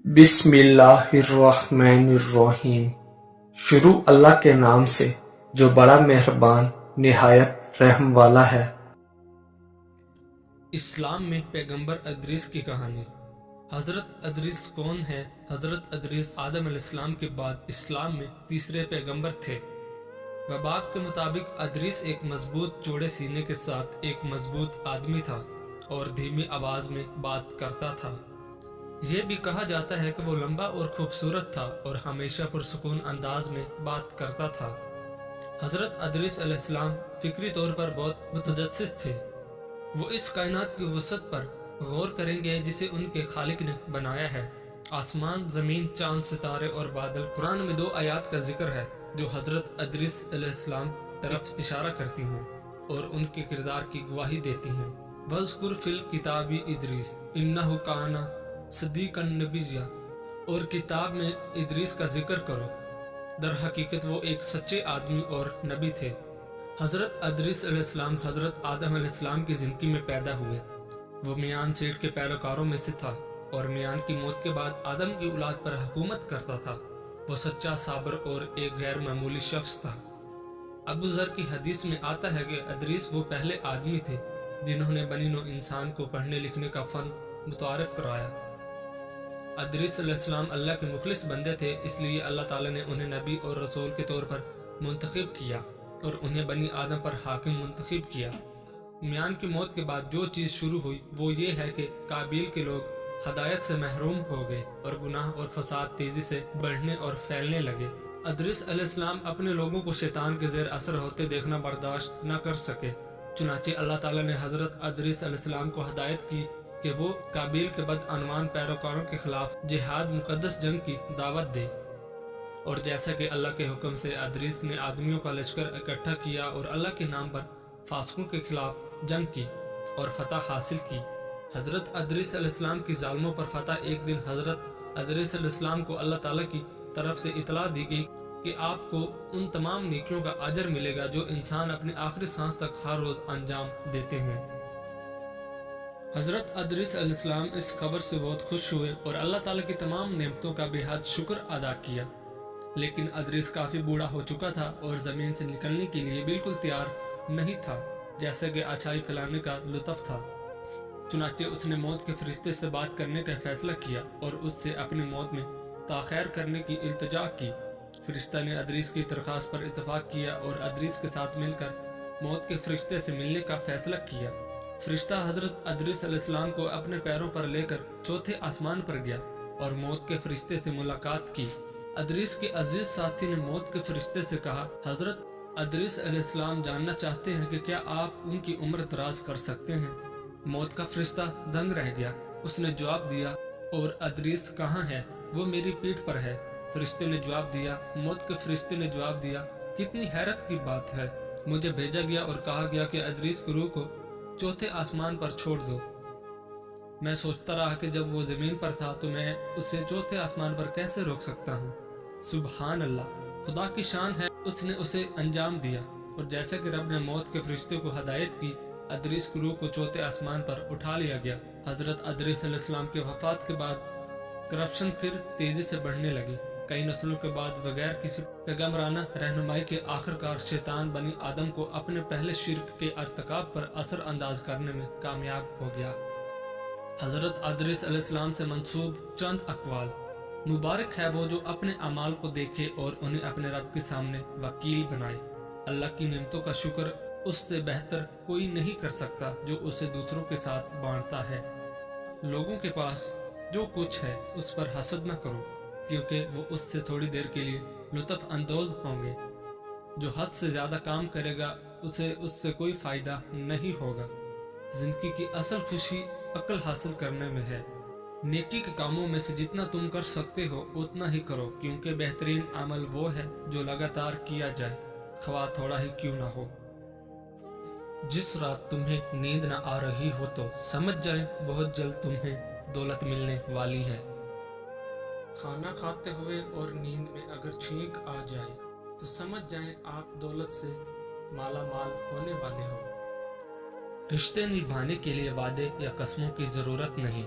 بسم اللہ الرحمن الرحیم۔ شروع اللہ کے نام سے جو بڑا مہربان نہایت رحم والا ہے۔ اسلام میں پیغمبر ادریس کی کہانی۔ حضرت ادریس کون ہے؟ حضرت ادریس آدم علیہ السلام کے بعد اسلام میں تیسرے پیغمبر تھے۔ وباب کے مطابق ادریس ایک مضبوط چوڑے سینے کے ساتھ ایک مضبوط آدمی تھا اور دھیمی آواز میں بات کرتا تھا۔ یہ بھی کہا جاتا ہے کہ وہ لمبا اور خوبصورت تھا اور ہمیشہ پرسکون انداز میں بات کرتا تھا۔ حضرت ادریس علیہ السلام فکری طور پر بہت متجسس تھے۔ وہ اس کائنات کی وسعت پر غور کریں گے جسے ان کے خالق نے بنایا ہے۔ آسمان، زمین، چاند، ستارے اور بادل۔ قرآن میں 2 آیات کا ذکر ہے جو حضرت ادریس علیہ السلام طرف اشارہ کرتی ہیں اور ان کے کردار کی گواہی دیتی ہیں۔ وَاذْكُرْ فِي الْكِتَابِ ادریس إِنَّهُ كَانَ صدیقا نبیّا، اور کتاب میں ادریس کا ذکر کرو، در حقیقت وہ ایک سچے آدمی اور نبی تھے۔ حضرت ادریس علیہ السلام حضرت آدم علیہ السلام کی زندگی میں پیدا ہوئے۔ وہ میان سیٹ کے پیروکاروں میں سے تھا اور میان کی موت کے بعد آدم کی اولاد پر حکومت کرتا تھا۔ وہ سچا، صابر اور ایک غیر معمولی شخص تھا۔ ابو ذر کی حدیث میں آتا ہے کہ ادریس وہ پہلے آدمی تھے جنہوں نے بنی نوع انسان کو پڑھنے لکھنے کا فن متعارف کرایا۔ ادریس علیہ السلام اللہ کے مخلص بندے تھے، اس لیے اللہ تعالیٰ نے انہیں نبی اور رسول کے طور پر منتخب کیا اور انہیں بنی آدم پر حاکم منتخب کیا۔ میان کی موت کے بعد جو چیز شروع ہوئی وہ یہ ہے کہ قابیل کے لوگ ہدایت سے محروم ہو گئے اور گناہ اور فساد تیزی سے بڑھنے اور پھیلنے لگے۔ ادریس علیہ السلام اپنے لوگوں کو شیطان کے زیر اثر ہوتے دیکھنا برداشت نہ کر سکے، چنانچہ اللہ تعالیٰ نے حضرت ادریس علیہ السلام کو ہدایت کی کہ وہ قابیل کے بدعنوان پیروکاروں کے خلاف جہاد مقدس جنگ کی دعوت دے، اور جیسا کہ اللہ کے حکم سے ادریس نے آدمیوں کا لشکر اکٹھا کیا اور اللہ کے نام پر فاسقوں کے خلاف جنگ کی اور فتح حاصل کی۔ حضرت ادریس علیہ السلام کی ظالموں پر فتح ایک دن حضرت ادریس علیہ السلام کو اللہ تعالیٰ کی طرف سے اطلاع دی گئی کہ آپ کو ان تمام نیکیوں کا اجر ملے گا جو انسان اپنے آخری سانس تک ہر روز انجام دیتے ہیں۔ حضرت ادریس علیہ السلام اس خبر سے بہت خوش ہوئے اور اللہ تعالیٰ کی تمام نعمتوں کا بے حد شکر ادا کیا، لیکن ادریس کافی بوڑھا ہو چکا تھا اور زمین سے نکلنے کے لیے بالکل تیار نہیں تھا، جیسے کہ اچھائی پھیلانے کا لطف تھا۔ چنانچہ اس نے موت کے فرشتے سے بات کرنے کا فیصلہ کیا اور اس سے اپنی موت میں تاخیر کرنے کی التجا کی۔ فرشتہ نے ادریس کی درخواست پر اتفاق کیا اور ادریس کے ساتھ مل کر موت کے فرشتے سے ملنے کا فیصلہ کیا۔ فرشتہ حضرت ادریس علیہ السلام کو اپنے پیروں پر لے کر چوتھے آسمان پر گیا اور موت کے فرشتے سے ملاقات کی۔ ادریس کے عزیز ساتھی نے موت کے فرشتے سے کہا، حضرت ادریس علیہ السلام جاننا چاہتے ہیں کہ کیا آپ ان کی عمر دراز کر سکتے ہیں؟ موت کا فرشتہ دنگ رہ گیا۔ اس نے جواب دیا، اور ادریس کہاں ہے؟ وہ میری پیٹھ پر ہے۔ فرشتے نے جواب دیا، موت کے فرشتے نے جواب دیا، کتنی حیرت کی بات ہے، مجھے بھیجا گیا اور کہا گیا کہ ادریس کی روح کو چوتھے آسمان پر چھوڑ دو۔ میں سوچتا رہا کہ جب وہ زمین پر تھا تو میں اسے چوتھے آسمان پر کیسے روک سکتا ہوں۔ سبحان اللہ، خدا کی شان ہے، اس نے اسے انجام دیا۔ اور جیسے کہ رب نے موت کے فرشتے کو ہدایت کی، ادریس کی روح کو چوتھے آسمان پر اٹھا لیا گیا۔ حضرت ادریس علیہ السلام کے وفات کے بعد کرپشن پھر تیزی سے بڑھنے لگی۔ کئی نسلوں کے بعد بغیر کسی پیغمبرانہ رہنمائی کے آخرکار شیطان بنی آدم کو اپنے پہلے شرک کے ارتکاب پر اثر انداز کرنے میں کامیاب ہو گیا۔ حضرت ادریس علیہ السلام سے منسوب چند اقوال۔ مبارک ہے وہ جو اپنے اعمال کو دیکھے اور انہیں اپنے رب کے سامنے وکیل بنائے۔ اللہ کی نعمتوں کا شکر اس سے بہتر کوئی نہیں کر سکتا جو اسے دوسروں کے ساتھ بانٹتا ہے۔ لوگوں کے پاس جو کچھ ہے اس پر حسد نہ کرو، کیونکہ وہ اس سے تھوڑی دیر کے لیے لطف اندوز ہوں گے۔ جو حد سے زیادہ کام کرے گا اسے اس سے کوئی فائدہ نہیں ہوگا۔ زندگی کی اصل خوشی عقل حاصل کرنے میں ہے۔ نیکی کے کاموں میں سے جتنا تم کر سکتے ہو اتنا ہی کرو، کیونکہ بہترین عمل وہ ہے جو لگاتار کیا جائے، خواہ تھوڑا ہی کیوں نہ ہو۔ جس رات تمہیں نیند نہ آ رہی ہو تو سمجھ جائیں بہت جلد تمہیں دولت ملنے والی ہے۔ کھانا کھاتے ہوئے اور نیند میں اگر چھینک آ جائے تو سمجھ جائیں آپ دولت سے مالا مال ہونے والے ہو۔ رشتے نبھانے کے لیے وعدے یا قسموں کی ضرورت نہیں،